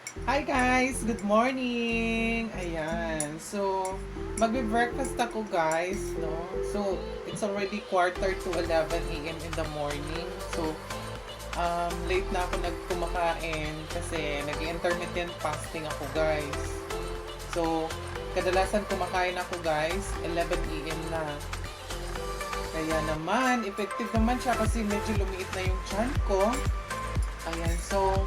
Hi guys! Good morning! Ayan. So, magbe-breakfast ako guys, no? So, it's already quarter to 11 a.m. in the morning. So, late na ako nagkumakain kasi nag-intermittent fasting ako guys. So, kadalasan kumakain ako guys, 11 a.m. na. Kaya naman, effective naman siya kasi medyo lumiit na yung chan ko. Ayan, so,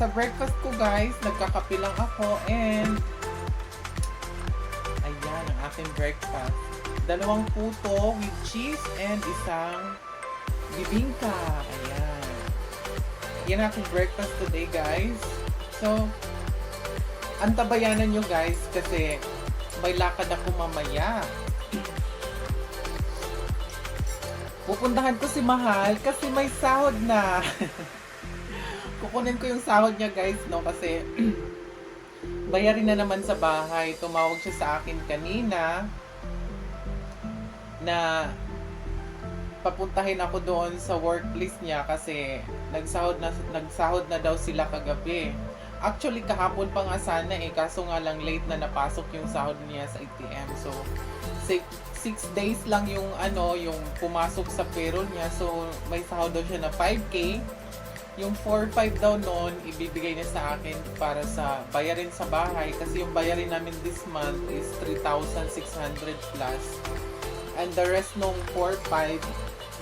sa breakfast ko guys, nagkakape lang ako and ayan ang aking breakfast. 2 puto with cheese and isang bibingka. Ayan. Yan aking breakfast today guys. So, antabayanan nyo guys kasi may lakad ako mamaya. Pupuntahan ko si Mahal kasi may sahod na. Kukunin ko yung sahod niya guys, no? Kasi bayarin na naman sa bahay. Tumawag siya sa akin kanina na papuntahin ako doon sa workplace niya kasi nagsahod na daw sila kagabi. Actually, kahapon pa nga sana kaso nga lang late na napasok yung sahod niya sa ATM. So, 6 days lang yung yung pumasok sa payroll niya. So, may sahod daw siya na 5K. Yung 4-5 daw noon, ibibigay niya sa akin para sa bayarin sa bahay. Kasi yung bayarin namin this month is 3,600 plus. And the rest nung 4-5,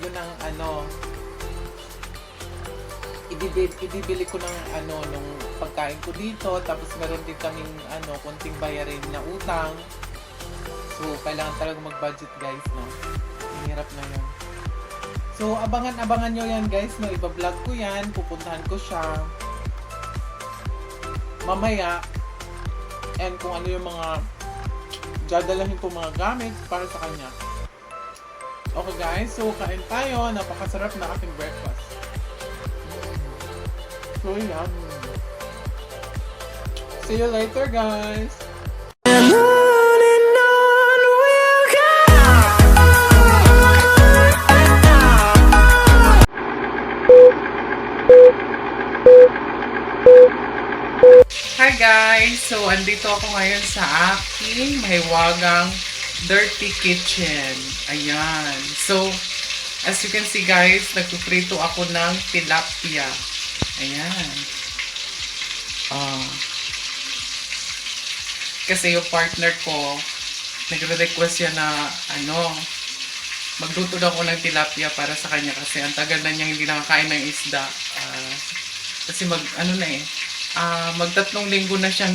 yun ang ibibili ko ng nung pagkain ko dito. Tapos meron din kaming konting bayarin na utang. So, kailangan talaga mag-budget guys, no? Ang hirap na yun. So, abangan nyo yan guys, no? Iba-vlog ko yan, pupuntahan ko siya mamaya. And kung ano yung mga dadalahin ko mga gamit para sa kanya. Okay guys, so kain tayo. Napakasarap na aking breakfast. So yan. See you later guys. Hi guys! So, andito ako ngayon sa aking mahiwagang dirty kitchen. Ayan. So, as you can see guys, nagpuprito ako ng tilapia. Ayan. Kasi yung partner ko, nagre-request siya na magluto daw ako ng tilapia para sa kanya kasi ang tagal na niyang hindi nakakain ng isda. Kasi magtatlong linggo na siyang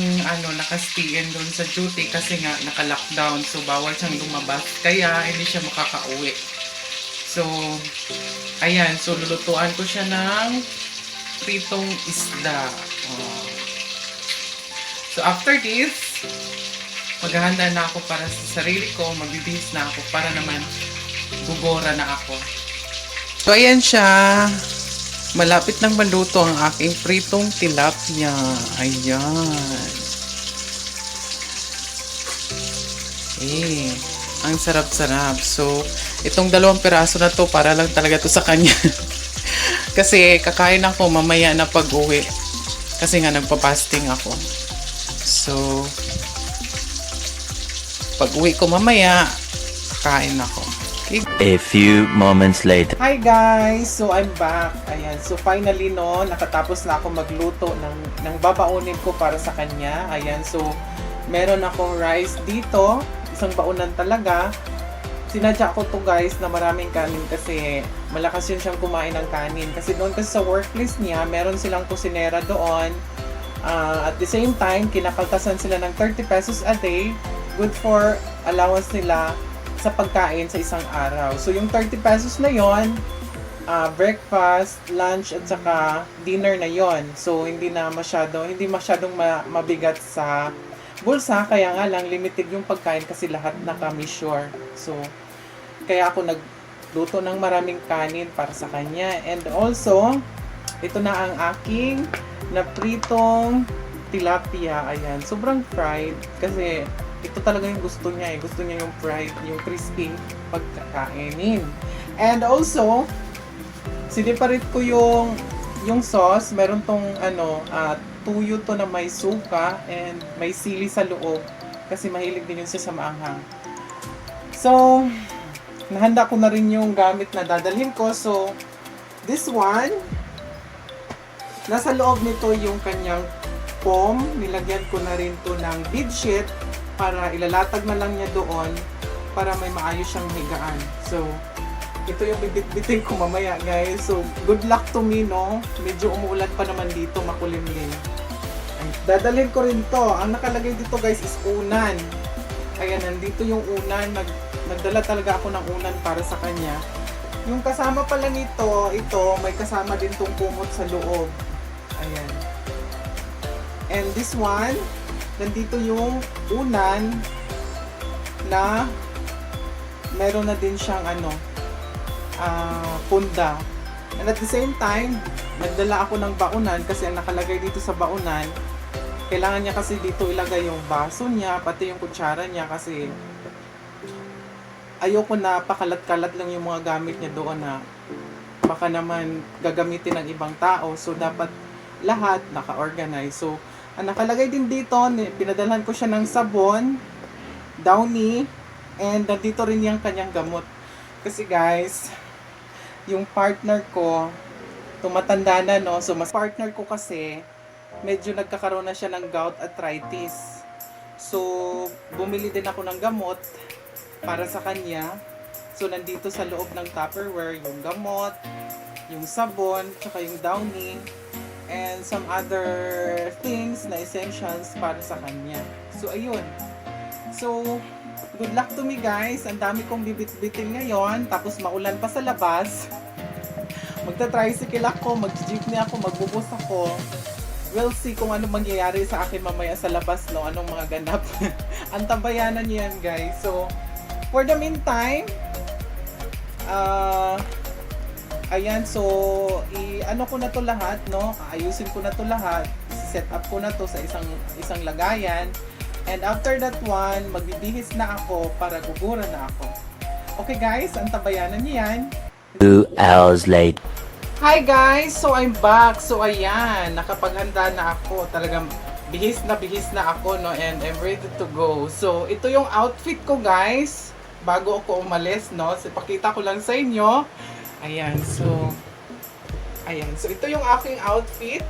naka-stay-in doon sa duty kasi nga naka-lockdown. So, bawal siyang lumabas. Kaya, hindi siya makakauwi. So, ayan. So, lulutuan ko siya ng pritong isda. So, after this, maghahanda na ako para sa sarili ko. Magbibihis na ako para naman gugora na ako. So, ayan siya. Malapit nang maluto ang aking pritong tilapia. Ayan. Ang sarap-sarap. So, itong 2 piraso na to, para lang talaga to sa kanya. Kasi, kakain ako mamaya na pag-uwi. Kasi nga, nagpa-fasting ako. So, pag-uwi ko mamaya, kakain ako. A few moments later. Hi guys! So I'm back. Ayan. So finally nakatapos na ako magluto ng babaunin ko para sa kanya. Ayan. So meron akong rice dito. Isang baunan talaga. Sinadya ko to guys na maraming kanin kasi malakas yun siyang kumain ng kanin. Kasi doon kasi sa workplace niya, meron silang kusinera doon. At the same time, kinakaltasan sila ng 30 pesos a day. Good for allowance nila sa pagkain sa isang araw. So, yung 30 pesos na yon, breakfast, lunch, at saka dinner na yon. So, hindi masyadong mabigat sa bulsa. Kaya nga lang, limited yung pagkain kasi lahat naka-measure. So, kaya ako nagluto ng maraming kanin para sa kanya. And also, ito na ang aking napritong tilapia. Ayan, sobrang fried kasi ito talaga yung gusto niya. Gusto niya yung fried, yung crispy pagkakainin. And also, siniparate ko yung sauce. Meron tong tuyo to na may suka and may sili sa loob. Kasi mahilig din yun siya sa maanghang. So, nahanda ko na rin yung gamit na dadalhin ko. So, this one, nasa loob nito yung kanyang foam. Nilagyan ko na rin to ng bead sheet para ilalatag na lang niya doon para may maayos siyang higaan. So, ito yung bibit-bitin ko mamaya, guys. So, good luck to me, no? Medyo umuulan pa naman dito, makulimlim. Dadalhin ko rin to. Ang nakalagay dito, guys, is unan. Ayan, nandito yung unan. Nagdala talaga ako ng unan para sa kanya. Yung kasama pala nito, ito, may kasama din tong kumot sa loob. Ayan. And this one, nandito yung unan na meron na din siyang punda. And at the same time, nagdala ako ng baunan kasi ang nakalagay dito sa baunan, kailangan niya kasi dito ilagay yung baso niya, pati yung kutsara niya kasi ayoko na pakalat-kalat lang yung mga gamit niya doon na baka naman gagamitin ng ibang tao. So, dapat lahat naka-organize. So, ang nakalagay din dito, pinadalhan ko siya ng sabon, Downy, and nandito rin yung kanyang gamot. Kasi guys, yung partner ko, tumatanda na, no? So, mas partner ko kasi, medyo nagkakaroon na siya ng gout arthritis. So, bumili din ako ng gamot para sa kanya. So, nandito sa loob ng Tupperware, yung gamot, yung sabon, tsaka yung Downy, and some other things na essentials para sa kanya. So, ayun. So, good luck to me, guys. Ang dami kong bibit-bitin ngayon. Tapos maulan pa sa labas. Magta-tricycle ako, mag-jeepney ako, magbubus ako. We'll see kung ano mangyayari sa akin mamaya sa labas, no? Anong mga ganap. Ang tambayanan niyo yan, guys. So, for the meantime, ayan, so, ano ko na to lahat, no? Ayusin ko na to lahat. Set up ko na to sa isang lagayan. And after that one, magbibihis na ako para gugura na ako. Okay guys, ang tabayanan niyo yan. 2 hours later. Hi guys! So I'm back. So ayan, nakapaghanda na ako. Talagang bihis na ako, no? And I'm ready to go. So ito yung outfit ko, guys. Bago ako umalis, no? So pakita ko lang sa inyo. Ayan, so ito yung aking outfit.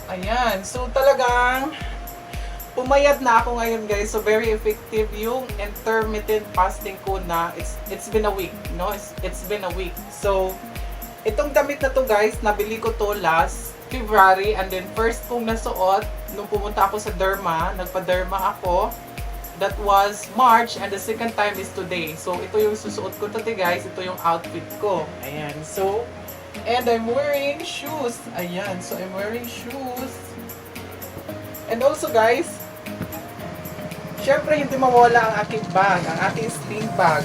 Ayan, so talagang pumayat na ako ngayon, guys. So very effective yung intermittent fasting ko na it's been a week, no? It's been a week. So itong damit na to, guys, nabili ko to last February and then first kong nasuot nung pumunta ako sa derma, nagpa-derma ako. That was March and the second time is today. So ito yung susuot ko today, guys. Ito yung outfit ko. Ayan. So and I'm wearing shoes. Ayan. So I'm wearing shoes. And also, guys, syempre hindi mawala ang aking bag, ang aking sling bag.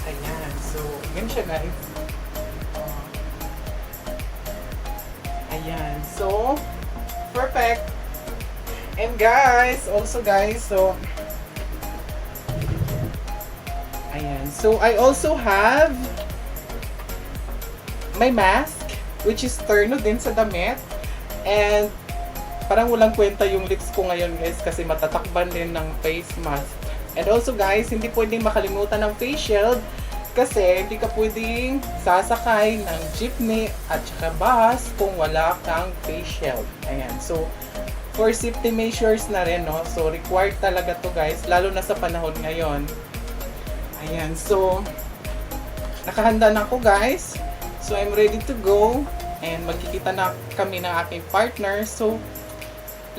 Ayan. So yun siya, guys. Ayan. So perfect. And guys, also guys, so ayan. So I also have my mask, which is terno din sa damit. And parang walang kwenta yung lips ko ngayon, guys, kasi matatakban din ng face mask. And also, guys, hindi pwedeng makalimutan ng face shield kasi hindi ka pwedeng sasakay ng jeepney at saka bus kung wala kang face shield. Ayan. So for safety measures na rin, no? So required talaga to, guys, lalo na sa panahon ngayon. Ayan, so nakahanda na ako, guys. So I'm ready to go and magkikita na kami ng aking partner. So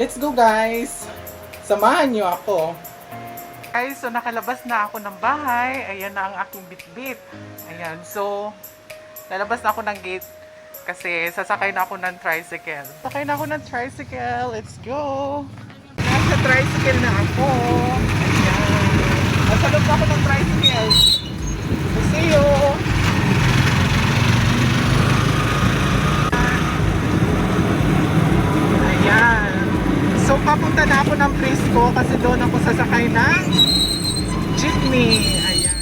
let's go, guys. Samahan niyo ako. Guys, so nakalabas na ako ng bahay. Ayan na ang aking bitbit. Ayan, so lalabas na ako ng gate kasi sasakay na ako ng tricycle. Sakay na ako ng tricycle. Let's go. Nasa tricycle na ako. Ayan. Nasa loob na ako ng tricycle. So, see you! Ayan. So, papunta na ako ng Frisco kasi doon ako sasakay ng jeepney. Ayan.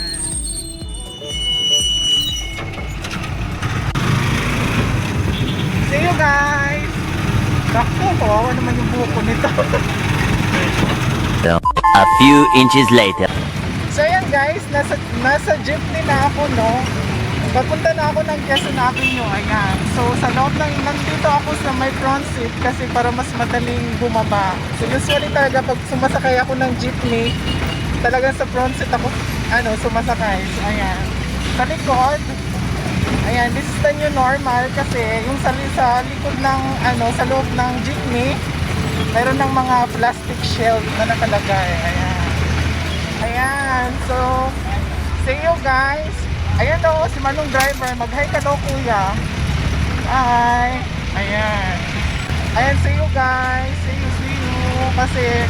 See you, guys! nito. A few inches later. So ayan guys, nasa jeepney na ako, no? Papunta na ako ng Quezon Avenue, ayan. So sa loob nandito ako sa may front seat kasi para mas madaling bumaba. So usually talaga pag sumasakay ako ng jeepney, talagang sa front seat ako sumasakay. So ayan. Sa likod, ayan, this is the new normal kasi yung sa likod ng sa loob ng jeepney, meron ng mga plastic shelf na nakalagay. Ayan. Ayan. So see you guys. Ayan daw si Manong driver, mag-hi ka daw kuya. Hi. Ayan. Ayan, see you guys. See you. Kasi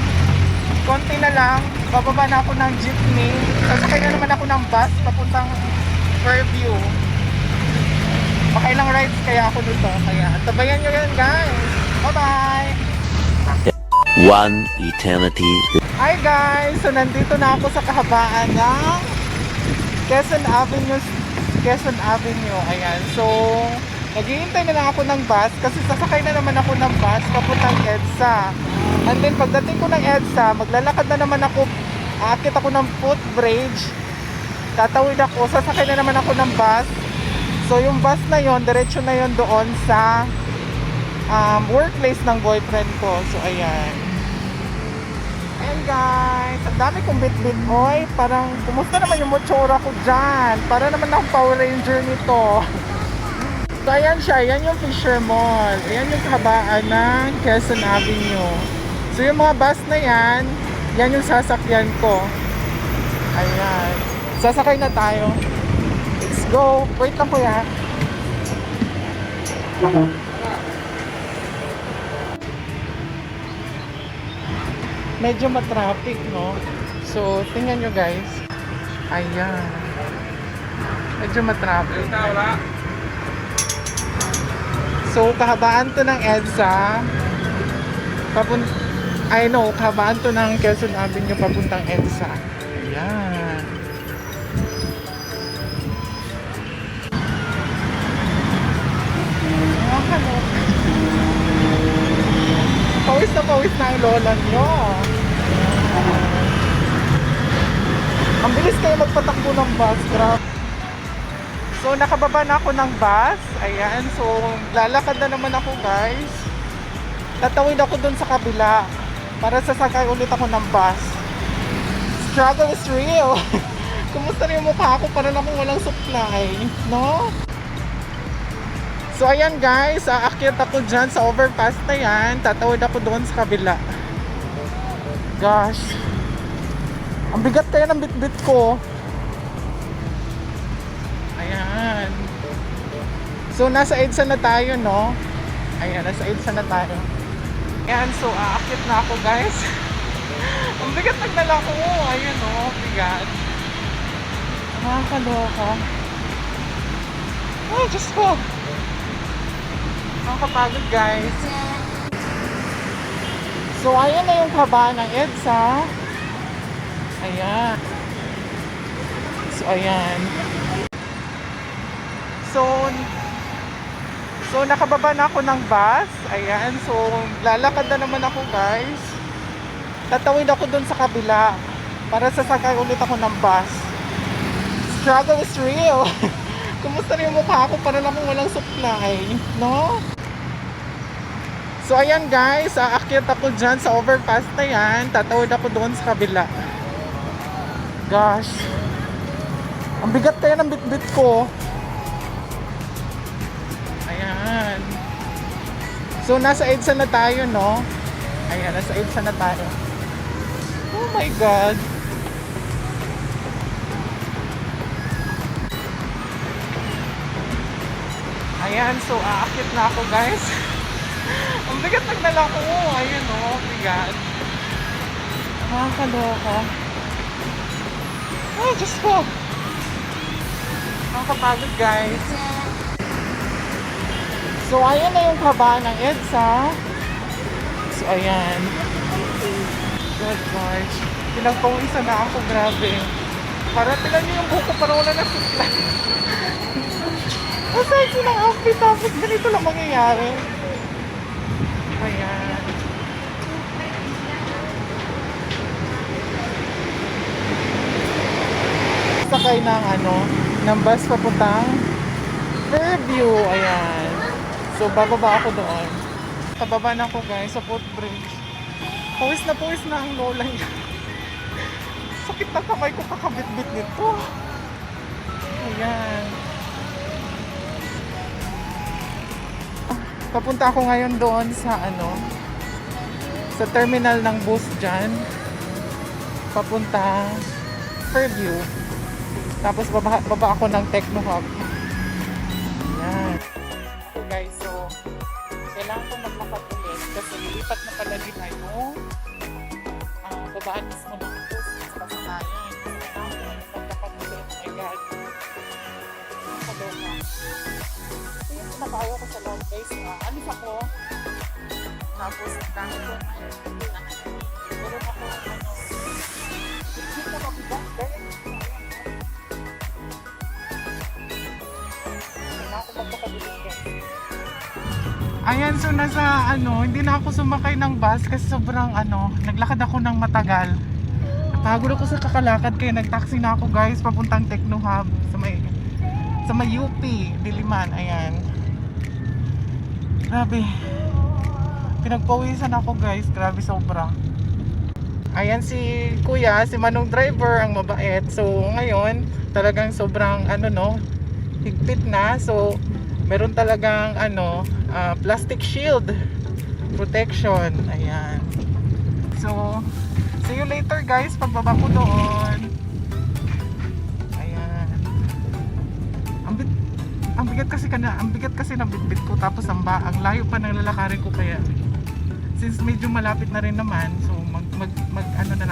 konti na lang, bababa na ako ng jeepney. Sasakay na naman ako ng bus papuntang Fairview. Makailang rides kaya ako dito. Kaya tabayan nyo yan guys. Bye-bye. One eternity. Hi guys! So nandito na ako sa kahabaan ng Quezon Avenue. Ayan. So naghihintay na lang ako ng bus kasi sasakay na naman ako ng bus papuntang EDSA. And then pagdating ko ng EDSA, maglalakad na naman ako. Aakit ako ng footbridge. Tatawid ako. Sasakay na naman ako ng bus. So yung bus na yon, diretso na yon doon sa workplace ng boyfriend ko. So ayan. Ayan guys, ang dami kong bit-bit. Oy, parang kumusta naman yung mochora ko dyan? Para naman akong Power Ranger nito. So ayan siya, yan yung Fisher Mall. Ayan yung kahabaan ng Quezon Avenue. So yung mga bus na yan yung sasakyan ko. Ayan. Sasakay na tayo. Let's go. Wait lang kuya. Medyo matraffic, no? So, tingnan nyo guys. Ayan. Medyo matraffic. So, kahabaan to ng EDSA. Kahabaan to ng Quezon Avenue papuntang EDSA. Ayan. Pawis na ang lola nyo. Ang bilis kayo magpatakbo ng bus, grabe. So nakababa na ako ng bus. Ayan, so lalakad na naman ako guys. Tatawid ako dun sa kabila para sasakay ulit ako ng bus. Struggle is real. Kumusta na yung mukha ko? Parang akong walang supply, no? So ayan guys, aakyat ako dyan sa overpass na yan. Tatawid ako doon sa kabila. Gosh, ang bigat kaya ng bit-bit ko. Ayan. So nasa EDSA na tayo, no? Ayan, nasa EDSA na tayo. Ayan, so aakyat na ako guys. Ang bigat nagdala ko. Ayan o, bigat. Nakakaloka. Ay, Diyos ko. Nakakapagod guys. So ayan na yung kaba ng EDSA. Ayan. So ayan. So nakababa na ako ng bus. Ayan. So lalakad na naman ako guys. Tatawid ako dun sa kabila para sasakay ulit ako ng bus. Struggle is real. Kumusta na yung mukha ko? Parang akong walang supply, no? So ayan guys, aakyat ako dyan sa overpass na yan. Tatawid ako doon sa kabila. Gosh, ang bigat kaya ng bit-bit ko. Ayan. So nasa EDSA na tayo, no? Ayan, nasa EDSA na tayo. Oh my God. Ayan, so aakyat na ako guys. Ang bigat nagdala ko. Ayun o, bigat. Nakakaloka. Ay, Diyos ko. Nakakapagod guys. So ayan na yung kaba ng EDSA. So ayan. God gosh. Pinagpawisan na ako, grabe. Para tinan niyo yung buko, para wala na supply. Ang sexy ng outfit, tapos ganito lang mangyayari. Ayan. sasakay ng ng bus papuntang Fairview. Ayan. So, bababa ako doon. Pababa na ako guys sa footbridge. Pawis na ang lola niya. Sakit na kamay ko kakabit-bit nito. Ayan. Papunta ako ngayon doon sa sa terminal ng bus dyan. Papunta Fairview. Tapos baba ako ng Techno Hub. Ayan. So guys, so kailangan ko maglakad ulit kasi nilipat na pala nila yung babaan mismo ng bus sa sasakyan. Kailangan ko maglakad ulit. Oh my God. Nakaloka. Ito yung pinakawa ko sa loob guys. Alis ako. Tapos dami ko meron ako hindi na mabigat guys. Kailangan ko maglakad ulit guys. Ayan, so nasa hindi na ako sumakay ng bus kasi sobrang naglakad ako ng matagal. Napagod ako sa kakalakad kaya nagtaxi na ako guys papuntang Techno Hub sa may UP, Diliman. Ayan. Grabe. Pinagpawisan ako guys, grabe sobra. Ayan si Kuya, si Manong driver, ang mabait. So ngayon, talagang sobrang higpit na. So meron talagang plastic shield protection. Ayan. So see you later guys pagbaba ko doon. Ayan. Ang bigat kasi ng bitbit ko, tapos ang layo pa ng lalakarin ko, kaya since medyo malapit na rin naman, so mag-taxi na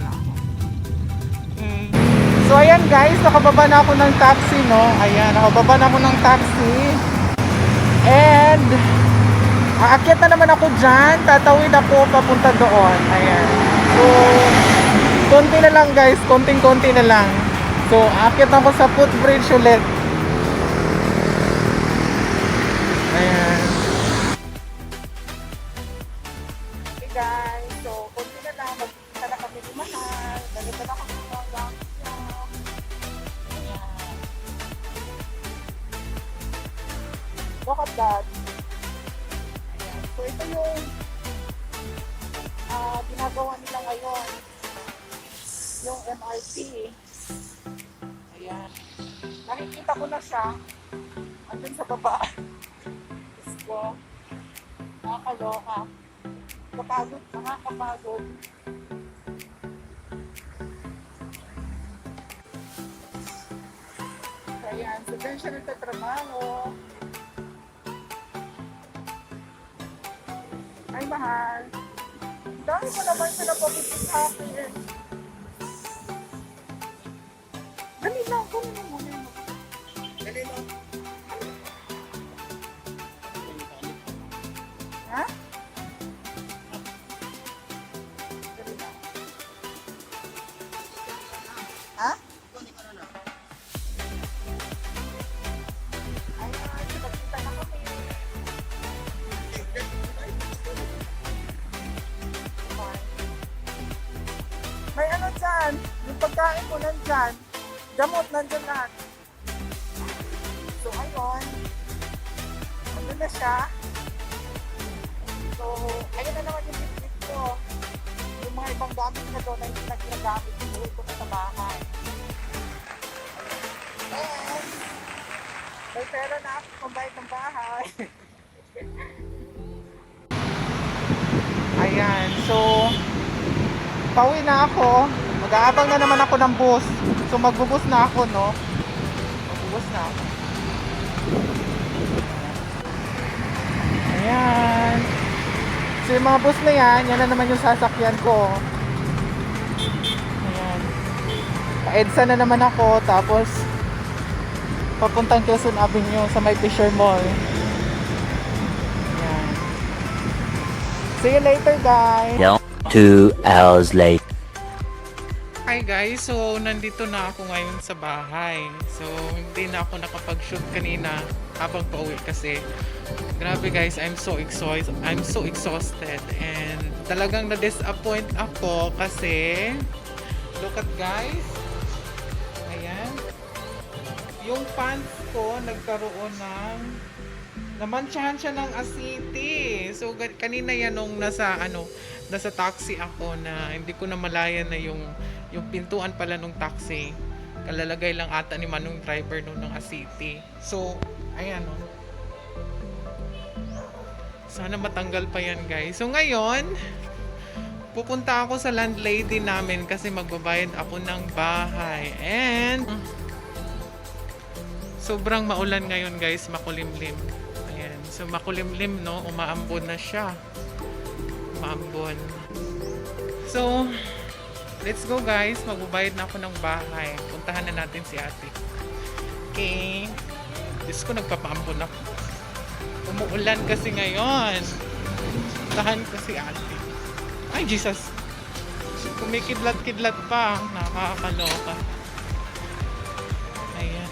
lang ako. Okay. So ayan guys, nakababa na ako ng taxi, no? Ayan, nakababa na ako ng taxi. And aakyat na naman ako dyan, tatawid ako papunta doon. Ayan. So konti na lang guys, konting-konti na lang. So aakyat ako sa footbridge ulit. Ayan. Okay guys, so konti na lang, magkita na kami ni Mahal. Ganito na kami ng gamit niya. Ayan. Look at that. Ayan. So ito yung ginagawa nila ngayon. Yung MRT. Ayan. Nakikita ko na siya. Andun sa baba. Ko. Nakakaloka. Kapagod, nakakapagod. Ayan, so dyan siya nagtatrabaho. Ay, Mahal. Dami ko naman sila papitin sa akin. Dali lang, kunin mo muna yun. Dali lang. Ha? Dali lang. Ha? Ay, nakikita na kami. May dyan. Yung pagkain ko nandyan. Gamot nandyan lahat. So, ayun. Nandun na siya. So, ayun na naman yung bitbit ko. Yung mga ibang gamit na doon na hindi na ginagamit. Inuwi ko na sa bahay. And, may pera na ako pambayad ng bahay. Ayan. So, pauwi na ako. Mag-aabang na naman ako ng bus. So magbubus na ako, no? Magbubus na ako. Ayan. So yung mga bus na yan na naman yung sasakyan ko. Ayan. Pa-EDSA na naman ako. Tapos papuntang Quezon Avenue sa may Fisher Mall. Ayan. See you later, guys. 2 hours later. Hi guys, so nandito na ako ngayon sa bahay. So hindi na ako nakapag-shoot kanina habang pauwi kasi grabe guys, I'm so exhausted and talagang na-disappoint ako kasi look at guys. yung pants ko nagkaroon ng namansyahan siya ng asiti. So kanina yan nung nasa taxi ako na hindi ko na malayan na yung pintuan pala nung taxi. Kalalagay lang ata ni Manong driver nung ng asiti. So ayan oh. Sana matanggal pa yan guys. So ngayon, pupunta ako sa landlady namin kasi magbabayad ako ng bahay. And sobrang maulan ngayon guys, makulimlim. Ayan. So makulimlim no, umaambon na siya. Umaambon. So, let's go guys, magbabayad na ako ng bahay. Puntahan na natin si ate. Okay. Diyos ko, nagpapaambon ako. Umuulan kasi ngayon. Puntahan ko si ate. Ay, Jesus. Kumikidlat-kidlat pa. Nakakaloka. Ayan.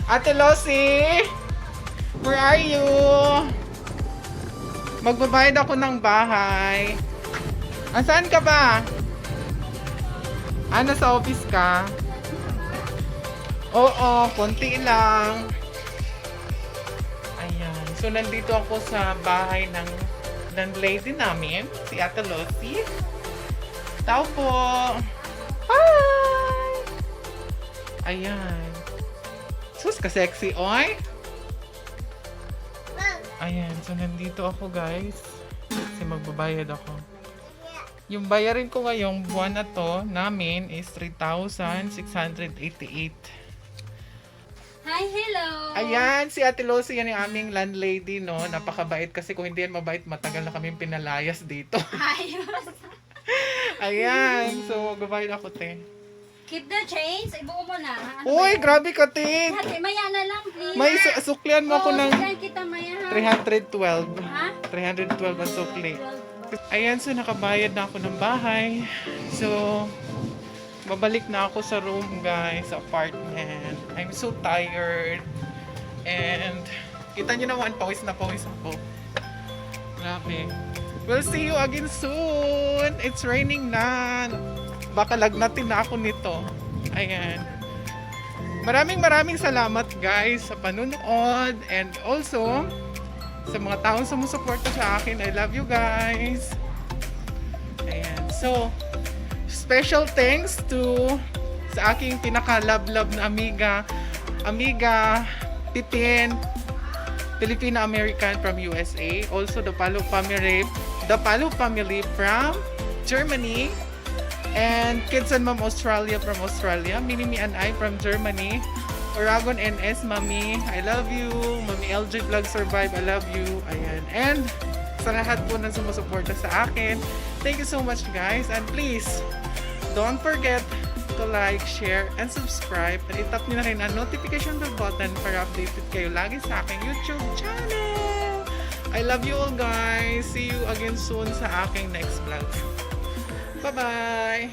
Ate Losie! Where are you? Magbabayad ako ng bahay. Saan ka ba? Nasa office ka? Oo, konti lang. Ayan. So, nandito ako sa bahay ng landlady namin, si Ate Losie. Tao po. Hi! Ayan. Sus, ka-sexy, oy! Ayan. So, nandito ako, guys. Kasi magbabayad ako. Yung bayarin ko ngayong buwan na to namin is 3,688. Hi, hello! Ayan, si Ate Losie, yan yung aming landlady, no? Napakabait kasi kung hindi yan mabait, matagal na kaming pinalayas dito. Ayos! Ayan, so magbabayad ako, te. Keep the change. Ibuo mo na. Uy, grabe ka, te! Hati, maya na lang, please. May suklian mo ako ng Suklian kita, maya. 312. Ha? 312 ang sukli. Ayan, so nakabayad na ako ng bahay. So, babalik na ako sa room, guys, sa apartment. I'm so tired. And, kita nyo naman, pawis na pawis ako. Grabe. We'll see you again soon. It's raining na. Baka lagnatin na ako nito. Ayan. Maraming salamat, guys, sa panunood. And also, sa mga taong sumusuporta sa akin. I love you, guys. Ayan. So, special thanks to sa aking pinaka-love na amiga Pipin, Filipino-American from USA. Also the Palo family from Germany. And Kids and Mom Australia from Australia. Minimi and I from Germany. Oragon NS, Mami, I love you. Mami LJ Vlog Survive, I love you. Ayan. And sa lahat po na sumusuporta sa akin, thank you so much, guys. And please, don't forget to like, share, and subscribe. At itap nyo na rin ang notification bell button para updated kayo lagi sa aking YouTube channel. I love you all, guys. See you again soon sa aking next vlog. Bye-bye!